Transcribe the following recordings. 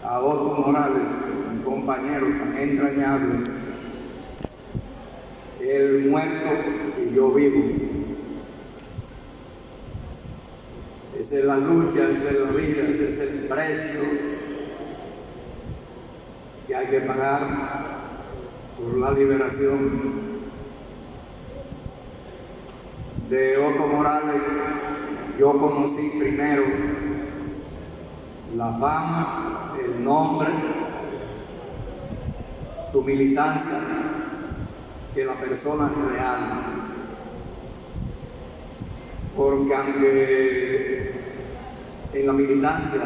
a Otto Morales, mi compañero tan entrañable, él muerto y yo vivo. Esa es la lucha, esa es la vida, ese es el precio que hay que pagar por la liberación de Otto Morales. Yo conocí primero la fama, el nombre, su militancia, que la persona real. Porque aunque en la militancia,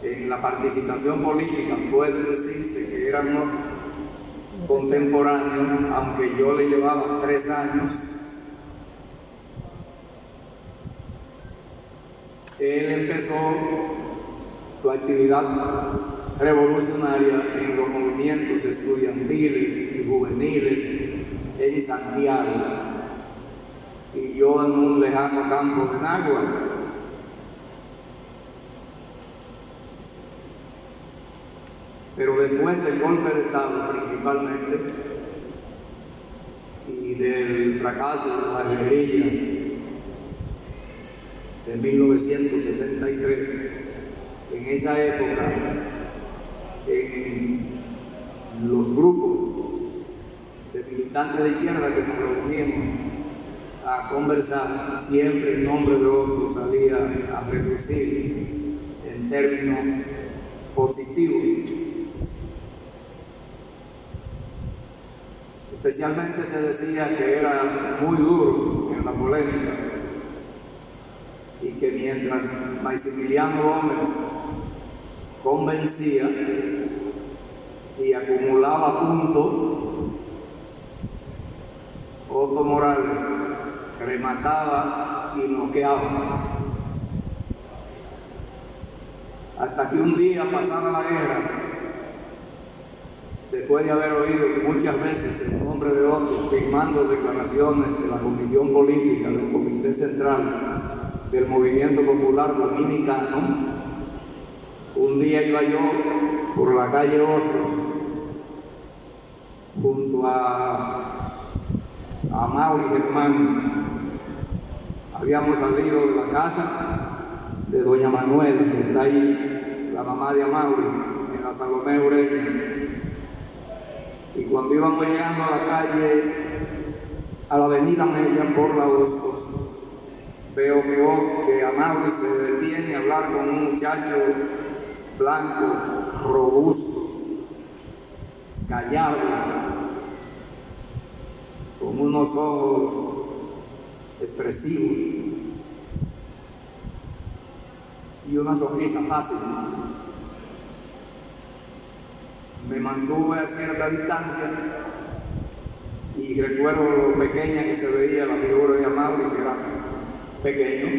en la participación política, puede decirse que éramos contemporáneos, aunque yo le llevaba 3 años, él empezó su actividad revolucionaria en los movimientos estudiantiles y juveniles en Santiago, y yo en un lejano campo de Nagua. Pero después del golpe de Estado principalmente y del fracaso de la guerrilla de 1963, en esa época, en los grupos de militantes de izquierda que nos reuníamos a conversar, siempre el nombre de otro salía a reducir en términos positivos. Especialmente se decía que era muy duro en la polémica y que mientras Maximiliano Gómez convencía y acumulaba puntos, Otto Morales remataba y noqueaba. Hasta que un día, pasada la guerra, después de haber oído muchas veces el nombre de Otto firmando declaraciones de la Comisión Política del Comité Central del Movimiento Popular Dominicano, un día iba yo por la calle Hostos junto a Mauri Germán. Habíamos salido de la casa de doña Manuela, que está ahí, la mamá de Amauri, en la Salomé Ureña. Y cuando íbamos llegando a la calle, a la avenida Mella por la Hostos, veo que Amauri se detiene a hablar con un muchacho blanco, robusto, callado, con unos ojos expresivos y una sonrisa fácil. Me mantuve a cierta distancia y recuerdo lo pequeña que se veía la figura de Amauri, que era pequeño,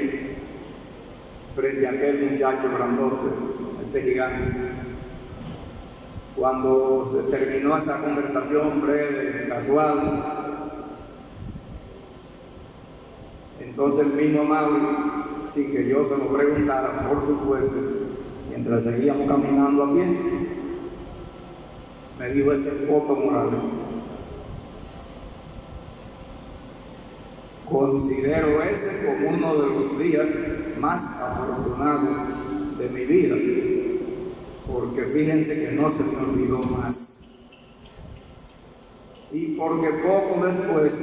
frente a aquel muchacho grandote, este gigante. Cuando se terminó esa conversación breve, casual, entonces el mismo Amauri, sin que yo se lo preguntara, por supuesto, mientras seguíamos caminando a pie, me dijo: ese es Otto Morales. Considero ese como uno de los días más afortunados de mi vida, porque fíjense que no se me olvidó más. Y porque poco después,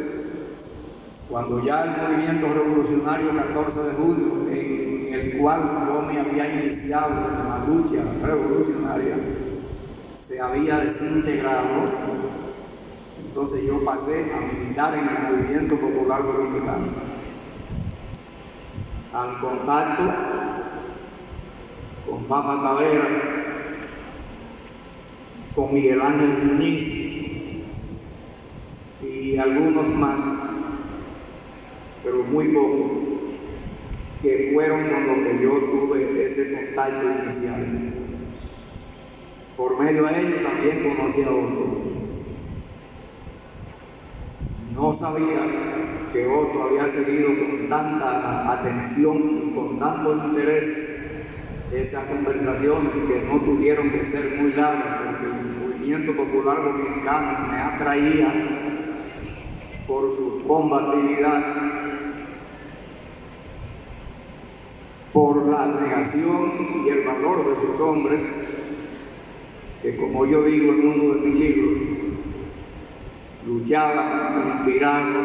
cuando ya el movimiento revolucionario 14 de julio, en el cual yo me había iniciado en la lucha revolucionaria, se había desintegrado, entonces yo pasé a militar en el Movimiento Popular Dominicano, al contacto con Fafa Tavera, con Miguel Ángel Muñiz y algunos más, pero muy pocos, que fueron con los que yo tuve ese contacto inicial. Por medio de ellos también conocí a Otto. No sabía que Otto había seguido con tanta atención y con tanto interés esas conversaciones que no tuvieron que ser muy largas, porque el movimiento popular dominicano me atraía por su combatividad, por la negación y el valor de sus hombres, que como yo digo en uno de mis libros, luchaban inspirados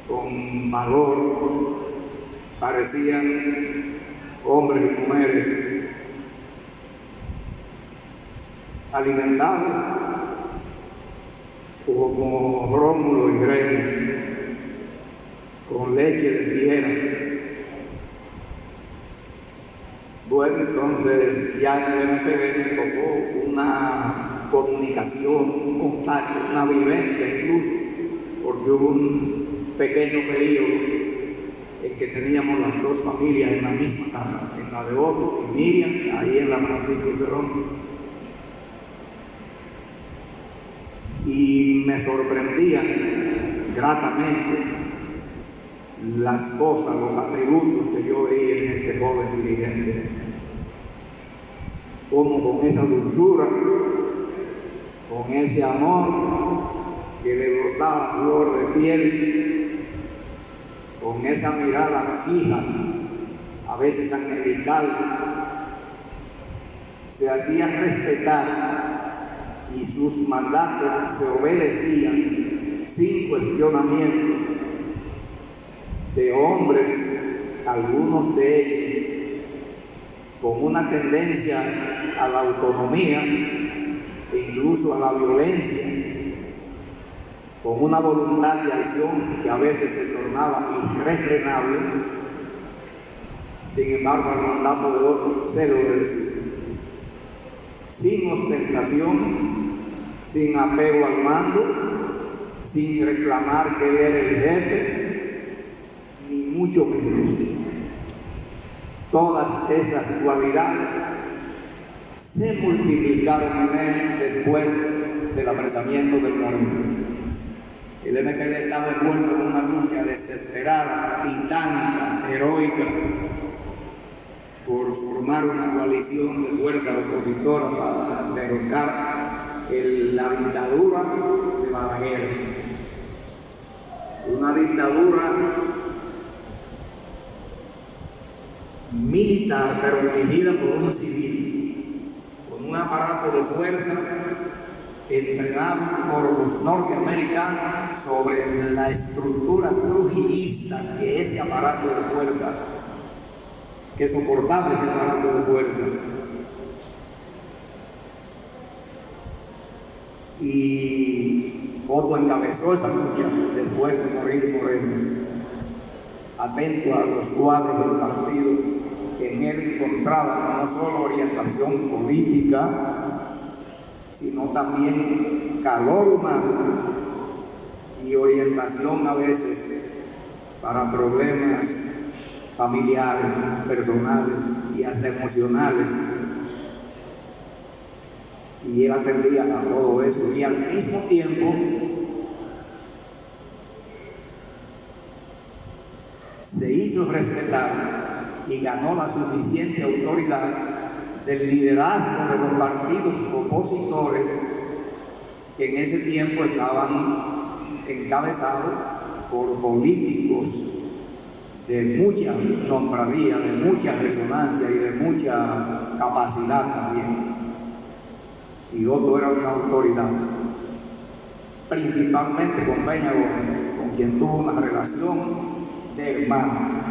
con valor, parecían hombres y mujeres alimentados como Rómulo y Remo, con leche de fiera. Bueno, entonces ya en el MPD me tocó una comunicación, un contacto, una vivencia incluso, porque hubo un pequeño periodo en que teníamos las dos familias en la misma casa, en la de Otto y Miriam, ahí en la Francisco Cerón. Y me sorprendían gratamente las cosas, los atributos que yo veía en este joven dirigente, como con esa dulzura, con ese amor que le brotaba flor de piel, con esa mirada fija, a veces angelical, se hacía respetar y sus mandatos se obedecían sin cuestionamiento, de hombres, algunos de ellos con una tendencia a la autonomía e incluso a la violencia, con una voluntad de acción que a veces se tornaba irrefrenable. Sin embargo, el mandato de Otto se lo obedecía, sin ostentación, sin apego al mando, sin reclamar que él era el jefe, ni mucho menos. Todas esas cualidades se multiplicaron en él después del apresamiento del Moreno. El MPD estaba envuelto en una lucha desesperada, titánica, heroica, por formar una coalición de fuerzas opositoras para derrocar la dictadura de Balaguer. Una dictadura militar, pero dirigida por un civil, con un aparato de fuerza entrenado por los norteamericanos sobre la estructura trujillista que ese aparato de fuerza, que soportaba ese aparato de fuerza. Y Otto encabezó esa lucha después de morir Moreno, atento a los cuadros del partido que en él encontraban no solo orientación política, sino también calor humano y orientación a veces para problemas familiares, personales y hasta emocionales. Y él atendía a todo eso y al mismo tiempo se hizo respetar y ganó la suficiente autoridad del liderazgo de los partidos opositores que en ese tiempo estaban encabezados por políticos de mucha nombradía, de mucha resonancia y de mucha capacidad también. Y Otto era una autoridad, principalmente con Peña Gómez, con quien tuvo una relación de hermano.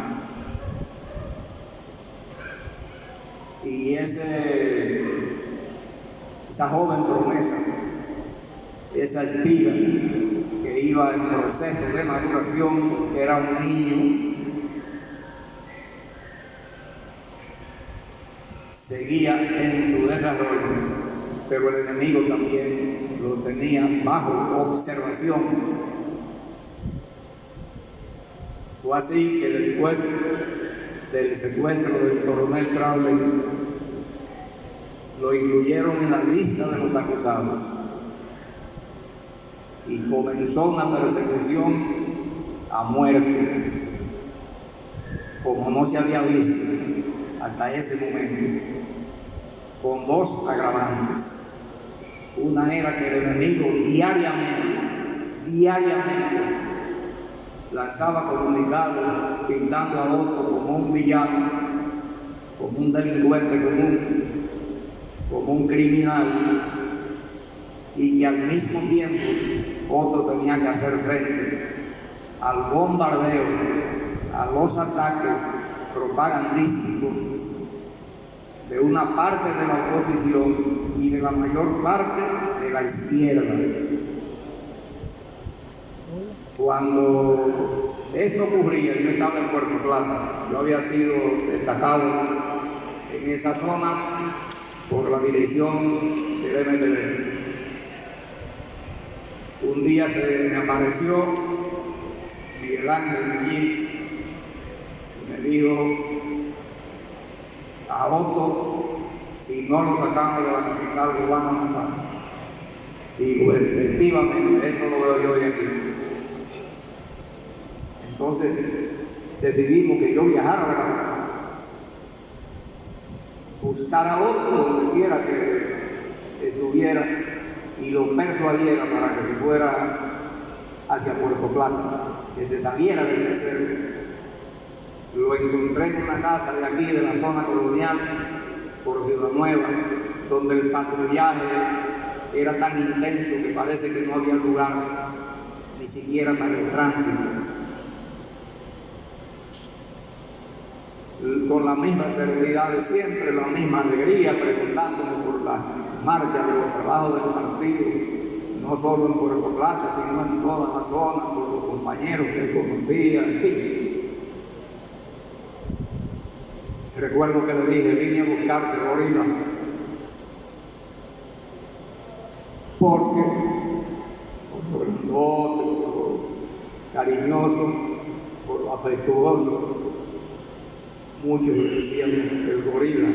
Y esa joven promesa, esa espiga que iba en proceso de maduración, porque era un niño, seguía en su desarrollo, pero el enemigo también lo tenía bajo observación. Fue así que después del secuestro del coronel Crowley lo incluyeron en la lista de los acusados y comenzó una persecución a muerte como no se había visto hasta ese momento, con dos agravantes. Una era que el enemigo diariamente lanzaba comunicados pintando a Otto como un villano, como un delincuente común, como un criminal, y que al mismo tiempo Otto tenía que hacer frente al bombardeo, a los ataques propagandísticos de una parte de la oposición y de la mayor parte de la izquierda. Cuando esto ocurría, yo estaba en Puerto Plata. Yo había sido destacado en esa zona por la dirección del MPD. Un día se me apareció Miguel Ángel Muñiz y me dijo: a Otto, si no lo sacamos de la capital, lo van a matar. Digo, efectivamente, eso lo veo yo de aquí. Entonces decidimos que yo viajara a la capital, buscar a Otto donde quiera que estuviera y lo persuadiera para que se fuera hacia Puerto Plata, que se saliera del desierto. Lo encontré en una casa de aquí, de la zona colonial, por Ciudad Nueva, donde el patrullaje era tan intenso que parece que no había lugar ni siquiera para el tránsito. Con la misma serenidad de siempre, la misma alegría, preguntándome por la marcha de los trabajos del partido, no solo en Puerto Plata, sino en toda la zona, por los compañeros que él conocía, en fin. Recuerdo que le dije: vine a buscarte, gorila, porque por lo grandote, por lo cariñoso, por lo afectuoso, muchos le decían el gorila,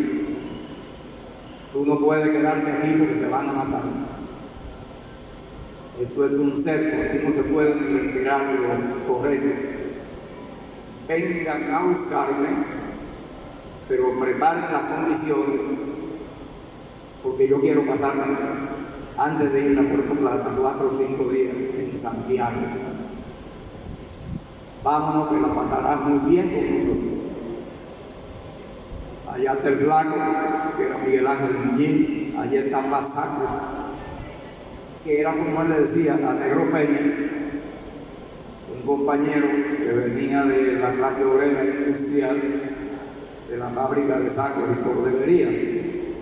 tú no puedes quedarte aquí porque te van a matar. Esto es un cerco, aquí no se puede ni respirar lo correcto. Vengan a buscarme, pero preparen las condiciones, porque yo quiero pasarme antes de ir a Puerto Plata 4 o 5 días en Santiago. Vámonos, que la pasarás muy bien con nosotros. Allá está el flaco, que era Miguel Ángel Muñiz. Allá está Fasaco, que era, como él le decía, a Negro Peña, un compañero que venía de la clase obrera industrial, de la fábrica de sacos y cordelería. Él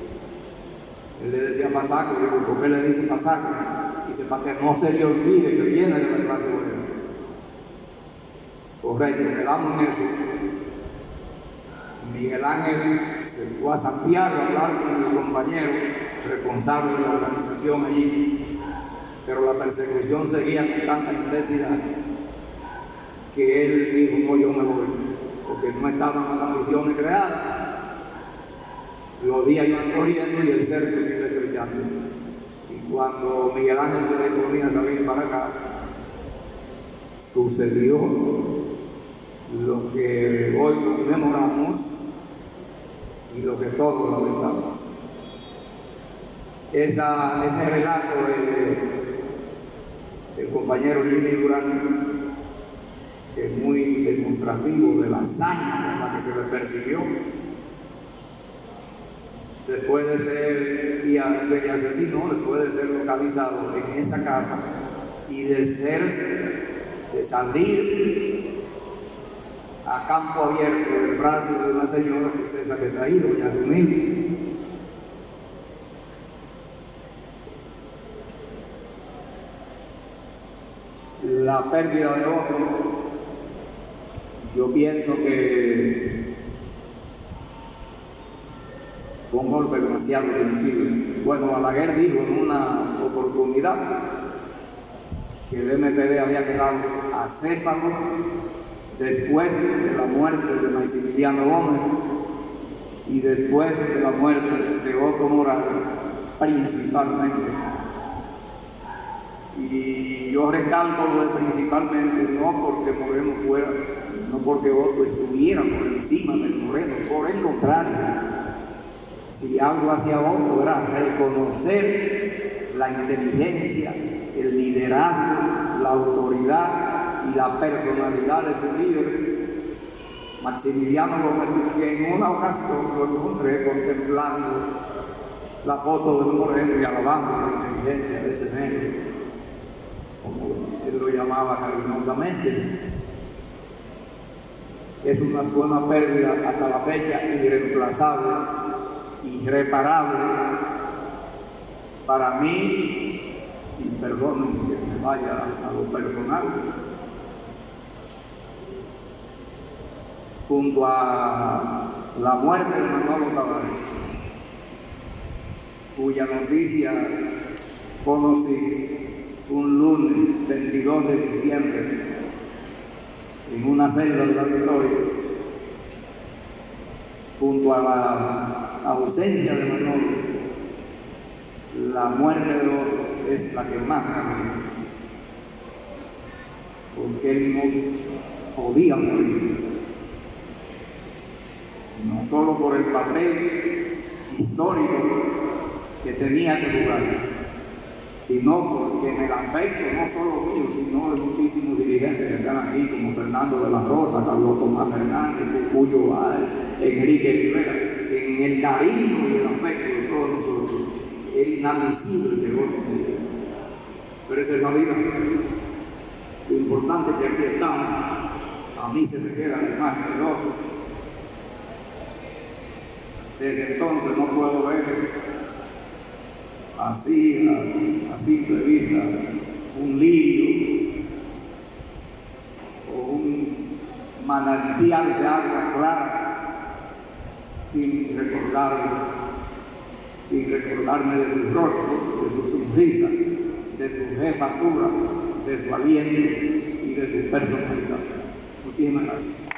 le decía Fasaco. Digo, ¿por qué le dice Fasaco? Dice, para que no se le olvide que viene de la clase obrera. Correcto, quedamos en eso. Miguel Ángel se fue a Santiago a hablar con el compañero responsable de la organización allí, pero la persecución seguía con tanta intensidad que él dijo: no, yo me voy, porque no estaban las condiciones creadas. Los días iban corriendo y el cerco sigue estrechando. Y cuando Miguel Ángel se le ponía a salir para acá, sucedió lo que hoy conmemoramos y lo que todos lamentamos. Ese relato del compañero Jimmy Durán, que es muy demostrativo de la hazaña con la que se le persiguió, después de ser asesinado, después de ser localizado en esa casa y de salir a campo abierto del brazo de una señora, que es esa que está ahí, doña Zunil. La pérdida de Otto, yo pienso que fue un golpe demasiado sensible. Bueno, Balaguer dijo en una oportunidad que el MPD había quedado acéfalo después de la muerte de Maximiliano Gómez y después de la muerte de Otto Morales, principalmente. Y yo recalco lo de principalmente, no porque Moreno fuera, no porque Otto estuviera por encima del Moreno, por el contrario, si algo hacía Otto era reconocer la inteligencia, el liderazgo, la autoridad y la personalidad de su líder, Maximiliano Gómez, que en una ocasión lo encontré contemplando la foto del Moreno y alabando la inteligencia de ese negro, como él lo llamaba cariñosamente. Fue una pérdida hasta la fecha irreemplazable, irreparable para mí, y perdonen que me vaya a lo personal, junto a la muerte de Manolo Tavares, cuya noticia conocí un lunes 22 de diciembre en una celda de la Victoria, junto a la ausencia de Manolo, la muerte de Otto es la que más me ha dolido, porque él no podía morir, no solo por el papel histórico que tenía que jugar, sino porque en el afecto no solo mío, sino de muchísimos dirigentes que están aquí, como Fernando de la Rosa, Carlos Tomás Fernández, Cucuyo Báez, Enrique Rivera, en el cariño y el afecto de todos nosotros, era inadmisible que Otto muriera. Pero esa es la vida. Lo importante es que aquí estamos. A mí se me queda la imagen de Otto. Desde entonces no puedo ver así, a simple vista, un lirio o un manantial de agua clara sin recordarme de su rostro, de su sonrisa, de su jefatura, de su aliento y de su personalidad. Muchísimas gracias.